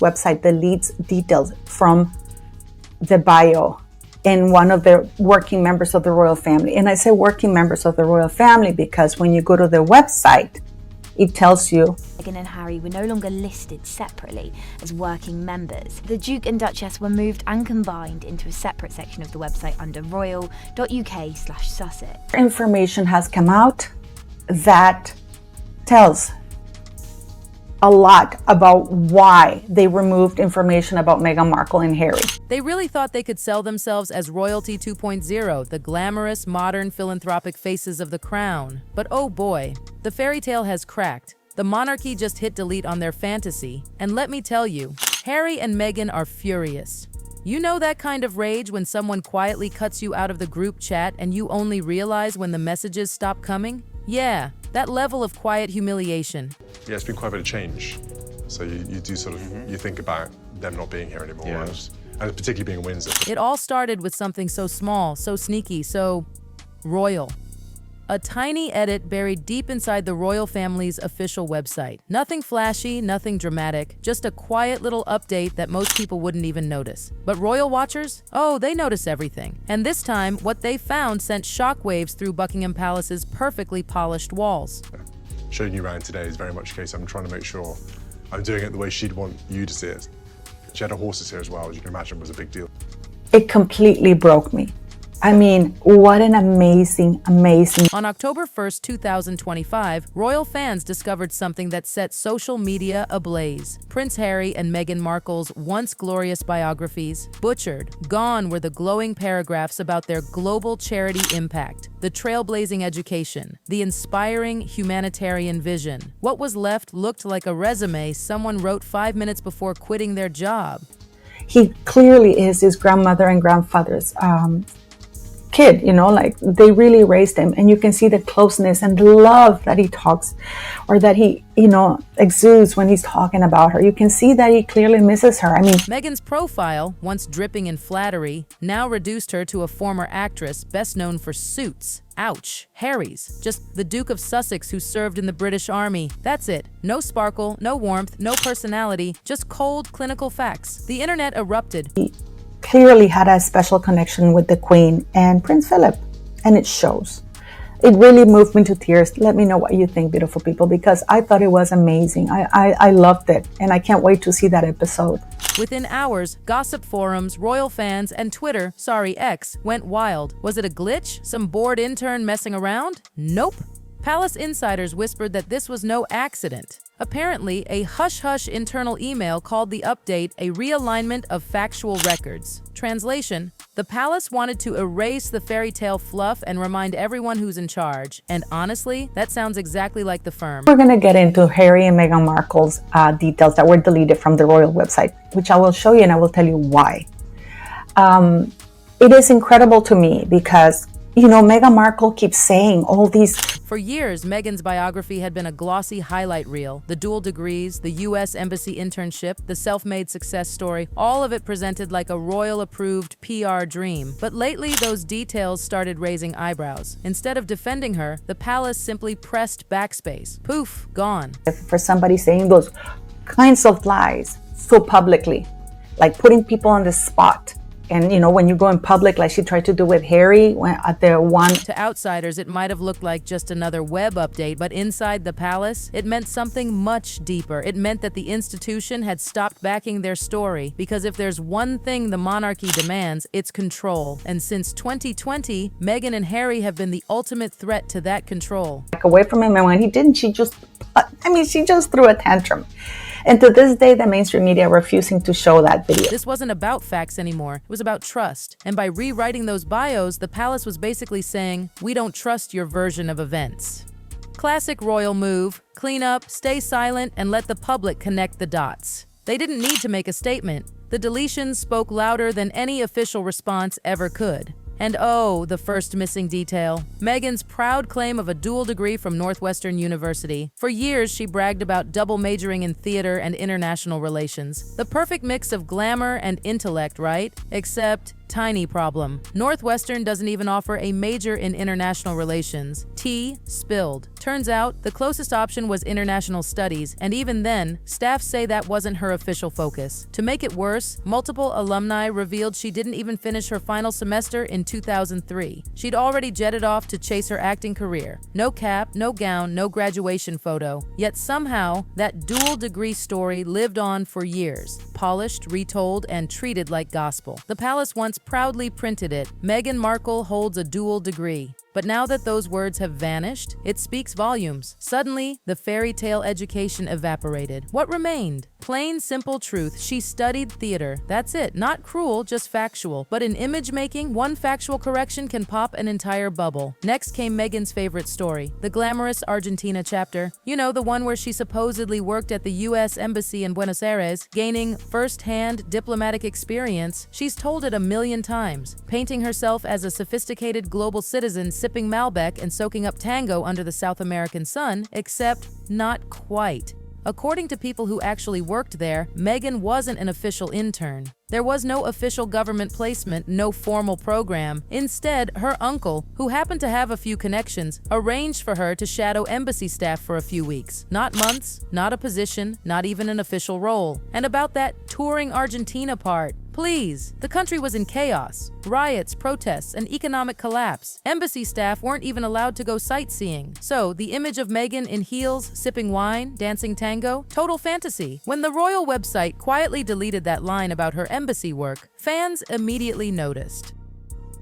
website deletes details from the bio in one of the working members of the royal family. And I say working members of the royal family because when you go to the website, it tells you Meghan and Harry were no longer listed separately as working members. The Duke and Duchess were moved and combined into a separate section of the website under royal.uk/Sussex. Information has come out that tells a lot about why they removed information about Meghan Markle and Harry. They really thought they could sell themselves as Royalty 2.0, the glamorous, modern, philanthropic faces of the crown. But oh boy, the fairy tale has cracked. The monarchy just hit delete on their fantasy. And let me tell you, Harry and Meghan are furious. You know that kind of rage when someone quietly cuts you out of the group chat and you only realize when the messages stop coming? Yeah, that level of quiet humiliation. Yeah, it's been quite a bit of change. So you do sort of, you think about them not being here anymore, and particularly being in Windsor. It all started with something so small, so sneaky, so royal. A tiny edit buried deep inside the royal family's official website. Nothing flashy, nothing dramatic, just a quiet little update that most people wouldn't even notice. But royal watchers? Oh, they notice everything. And this time, what they found sent shockwaves through Buckingham Palace's perfectly polished walls. Showing you around today is very much a case I'm trying to make sure I'm doing it the way she'd want you to see it. She had her horses here as well, as you can imagine, was a big deal. It completely broke me. I mean, what an amazing. On October 1st, 2025, royal fans discovered something that set social media ablaze. Prince Harry and Meghan Markle's once glorious biographies, butchered. Gone were the glowing paragraphs about their global charity impact, the trailblazing education, the inspiring humanitarian vision. What was left looked like a resume someone wrote 5 minutes before quitting their job. He clearly is his grandmother and grandfather's kid, you know, like they really raised him, and you can see the closeness and the love that he talks or that he, you know, exudes when he's talking about her. You can see that he clearly misses her. I mean, Meghan's profile, once dripping in flattery, now reduced her to a former actress best known for Suits. Ouch. Harry's just the Duke of Sussex who served in the British Army. That's it. No sparkle, no warmth, no personality, just cold clinical facts. The internet erupted. He clearly had a special connection with the Queen and Prince Philip, and it shows. It really moved me to tears. Let me know what you think, beautiful people, because I thought it was amazing. I loved it, and I can't wait to see that episode. Within hours, gossip forums, royal fans, and Twitter, X, went wild. Was it a glitch? Some bored intern messing around? Nope. Palace insiders whispered that this was no accident. Apparently, a hush-hush internal email called the update a realignment of factual records. Translation: the palace wanted to erase the fairy tale fluff and remind everyone who's in charge. And honestly, that sounds exactly like the firm. We're going to get into Harry and Meghan Markle's details that were deleted from the royal website, which I will show you and I will tell you why. It is incredible to me because, you know, Meghan Markle keeps saying all these. For years, Meghan's biography had been a glossy highlight reel. The dual degrees, the U.S. Embassy internship, the self-made success story, all of it presented like a royal-approved PR dream. But lately, those details started raising eyebrows. Instead of defending her, the palace simply pressed backspace. Poof, gone. For somebody saying those kinds of lies so publicly, like putting people on the spot. And, you know, when you go in public, like she tried to do with Harry at the one. To outsiders, it might have looked like just another web update, but inside the palace, it meant something much deeper. It meant that the institution had stopped backing their story, because if there's one thing the monarchy demands, it's control. And since 2020, Meghan and Harry have been the ultimate threat to that control. Like away from him, and when he didn't, she just threw a tantrum. And to this day, the mainstream media are refusing to show that video. This wasn't about facts anymore. It was about trust. And by rewriting those bios, the palace was basically saying, we don't trust your version of events. Classic royal move: clean up, stay silent, and let the public connect the dots. They didn't need to make a statement. The deletions spoke louder than any official response ever could. And oh, the first missing detail: Meghan's proud claim of a dual degree from Northwestern University. For years, she bragged about double majoring in theater and international relations. The perfect mix of glamour and intellect, right? Except tiny problem. Northwestern doesn't even offer a major in international relations. Tea spilled. Turns out, the closest option was international studies, and even then, staff say that wasn't her official focus. To make it worse, multiple alumni revealed she didn't even finish her final semester in 2003. She'd already jetted off to chase her acting career. No cap, no gown, no graduation photo. Yet somehow, that dual degree story lived on for years, polished, retold, and treated like gospel. The palace once proudly printed it. Meghan Markle holds a dual degree. But now that those words have vanished, it speaks volumes. Suddenly, the fairy tale education evaporated. What remained? Plain, simple truth. She studied theater. That's it. Not cruel, just factual. But in image making, one factual correction can pop an entire bubble. Next came Meghan's favorite story, the glamorous Argentina chapter. You know, the one where she supposedly worked at the U.S. Embassy in Buenos Aires, gaining first-hand diplomatic experience. She's told it a million times, painting herself as a sophisticated global citizen sipping Malbec and soaking up tango under the South American sun, except not quite. According to people who actually worked there, Meghan wasn't an official intern. There was no official government placement, no formal program. Instead, her uncle, who happened to have a few connections, arranged for her to shadow embassy staff for a few weeks. Not months, not a position, not even an official role. And about that touring Argentina part, please, the country was in chaos. Riots, protests, and economic collapse. Embassy staff weren't even allowed to go sightseeing. So, the image of Meghan in heels, sipping wine, dancing tango, total fantasy. When the royal website quietly deleted that line about her embassy work, fans immediately noticed.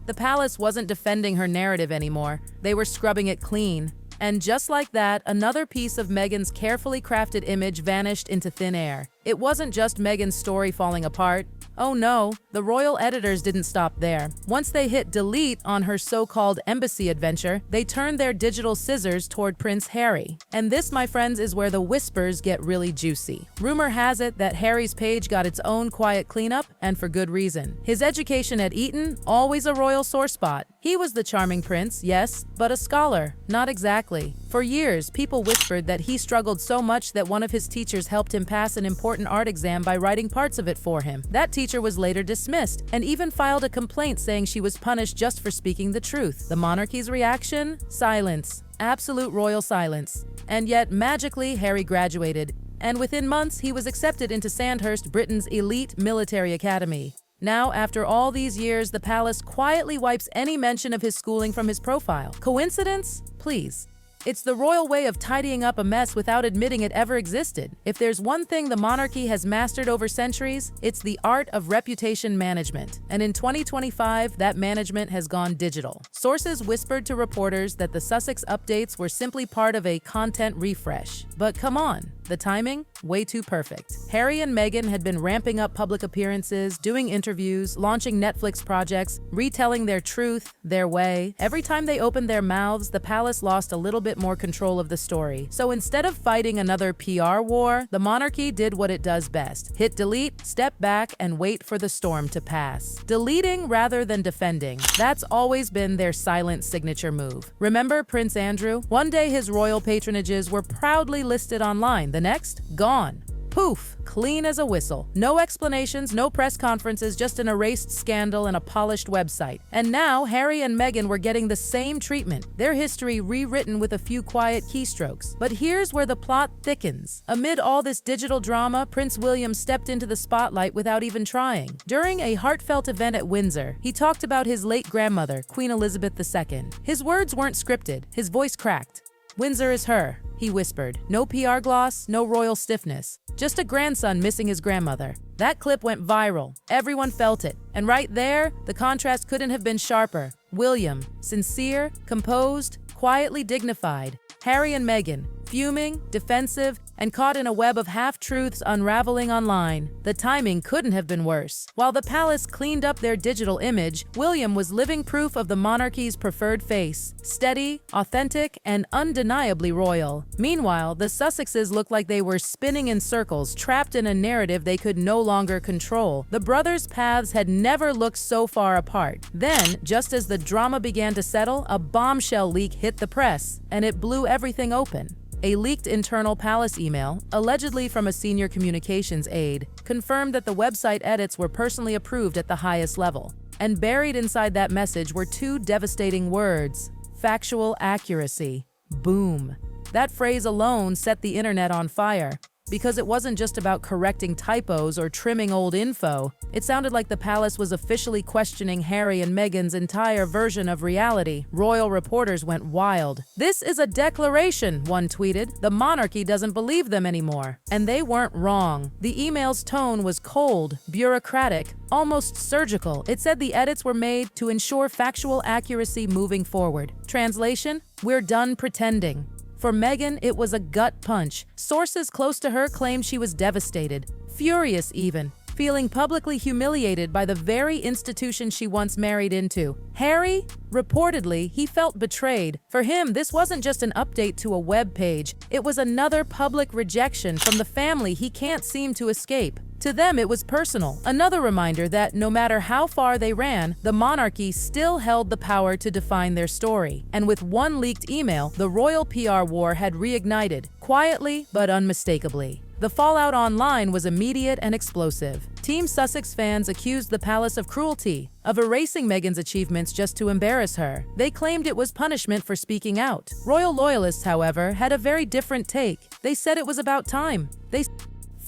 The palace wasn't defending her narrative anymore. They were scrubbing it clean. And just like that, another piece of Meghan's carefully crafted image vanished into thin air. It wasn't just Meghan's story falling apart. Oh no, the royal editors didn't stop there. Once they hit delete on her so-called embassy adventure, they turned their digital scissors toward Prince Harry. And this, my friends, is where the whispers get really juicy. Rumor has it that Harry's page got its own quiet cleanup, and for good reason. His education at Eton, always a royal sore spot. He was the charming prince, yes, but a scholar, not exactly. For years, people whispered that he struggled so much that one of his teachers helped him pass an important art exam by writing parts of it for him. That teacher was later dismissed and even filed a complaint saying she was punished just for speaking the truth. The monarchy's reaction? Silence. Absolute royal silence. And yet, magically, Harry graduated, and within months, he was accepted into Sandhurst, Britain's elite military academy. Now, after all these years, the palace quietly wipes any mention of his schooling from his profile. Coincidence? Please. It's the royal way of tidying up a mess without admitting it ever existed. If there's one thing the monarchy has mastered over centuries, it's the art of reputation management. And in 2025, that management has gone digital. Sources whispered to reporters that the Sussex updates were simply part of a content refresh. But come on, the timing? Way too perfect. Harry and Meghan had been ramping up public appearances, doing interviews, launching Netflix projects, retelling their truth, their way. Every time they opened their mouths, the palace lost a little bit more control of the story. So instead of fighting another PR war, the monarchy did what it does best. Hit delete, step back, and wait for the storm to pass. Deleting rather than defending. That's always been their silent signature move. Remember Prince Andrew? One day his royal patronages were proudly listed online. The next? Gone. Poof, clean as a whistle. No explanations, no press conferences, just an erased scandal and a polished website. And now, Harry and Meghan were getting the same treatment, their history rewritten with a few quiet keystrokes. But here's where the plot thickens. Amid all this digital drama, Prince William stepped into the spotlight without even trying. During a heartfelt event at Windsor, he talked about his late grandmother, Queen Elizabeth II. His words weren't scripted, his voice cracked. "Windsor is her," he whispered. No PR gloss, no royal stiffness. Just a grandson missing his grandmother. That clip went viral. Everyone felt it. And right there, the contrast couldn't have been sharper. William, sincere, composed, quietly dignified. Harry and Meghan, fuming, defensive, and caught in a web of half-truths unraveling online. The timing couldn't have been worse. While the palace cleaned up their digital image, William was living proof of the monarchy's preferred face. Steady, authentic, and undeniably royal. Meanwhile, the Sussexes looked like they were spinning in circles, trapped in a narrative they could no longer control. The brothers' paths had never looked so far apart. Then, just as the drama began to settle, a bombshell leak hit the press, and it blew everything open. A leaked internal palace email, allegedly from a senior communications aide, confirmed that the website edits were personally approved at the highest level. And buried inside that message were two devastating words: factual accuracy. Boom. That phrase alone set the internet on fire. Because it wasn't just about correcting typos or trimming old info, it sounded like the palace was officially questioning Harry and Meghan's entire version of reality. Royal reporters went wild. "This is a declaration," one tweeted. "The monarchy doesn't believe them anymore." And they weren't wrong. The email's tone was cold, bureaucratic, almost surgical. It said the edits were made to ensure factual accuracy moving forward. Translation: "We're done pretending." For Meghan, it was a gut punch. Sources close to her claimed she was devastated, furious even, feeling publicly humiliated by the very institution she once married into. Harry? Reportedly, he felt betrayed. For him, this wasn't just an update to a web page. It was another public rejection from the family he can't seem to escape. To them, it was personal. Another reminder that no matter how far they ran, the monarchy still held the power to define their story. And with one leaked email, the royal PR war had reignited, quietly but unmistakably. The fallout online was immediate and explosive. Team Sussex fans accused the palace of cruelty, of erasing Meghan's achievements just to embarrass her. They claimed it was punishment for speaking out. Royal loyalists, however, had a very different take. They said it was about time.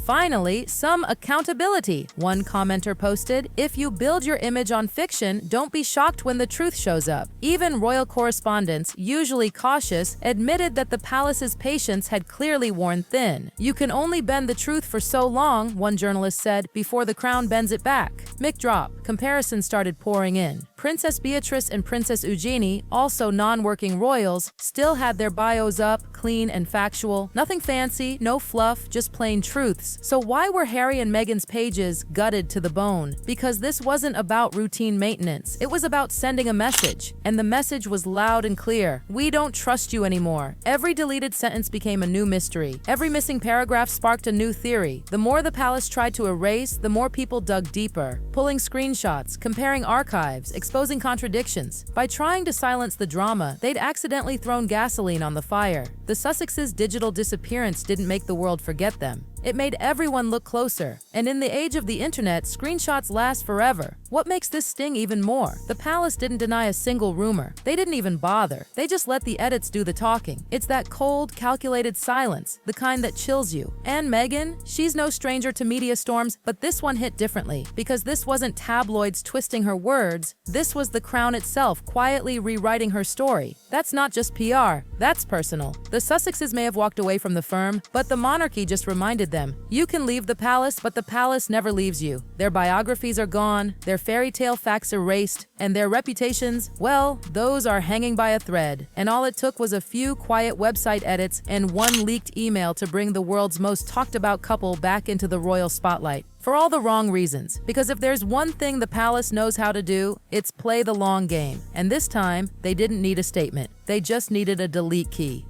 Finally, some accountability, one commenter posted. "If you build your image on fiction, don't be shocked when the truth shows up." Even royal correspondents, usually cautious, admitted that the palace's patience had clearly worn thin. "You can only bend the truth for so long," one journalist said, "before the crown bends it back." Mic drop. Comparisons started pouring in. Princess Beatrice and Princess Eugenie, also non-working royals, still had their bios up, clean and factual. Nothing fancy, no fluff, just plain truths. So why were Harry and Meghan's pages gutted to the bone? Because this wasn't about routine maintenance. It was about sending a message. And the message was loud and clear. "We don't trust you anymore." Every deleted sentence became a new mystery. Every missing paragraph sparked a new theory. The more the palace tried to erase, the more people dug deeper, pulling screenshots, comparing archives, exposing contradictions. By trying to silence the drama, they'd accidentally thrown gasoline on the fire. The Sussexes' digital disappearance didn't make the world forget them. It made everyone look closer. And in the age of the internet, screenshots last forever. What makes this sting even more? The palace didn't deny a single rumor. They didn't even bother. They just let the edits do the talking. It's that cold, calculated silence, the kind that chills you. And Meghan, she's no stranger to media storms, but this one hit differently. Because this wasn't tabloids twisting her words, this was the crown itself quietly rewriting her story. That's not just PR, that's personal. The Sussexes may have walked away from the firm, but the monarchy just reminded them, you can leave the palace, but the palace never leaves you. Their biographies are gone, their fairy tale facts erased, and their reputations, well, those are hanging by a thread. And all it took was a few quiet website edits and one leaked email to bring the world's most talked about couple back into the royal spotlight. For all the wrong reasons. Because if there's one thing the palace knows how to do, it's play the long game. And this time, they didn't need a statement. They just needed a delete key.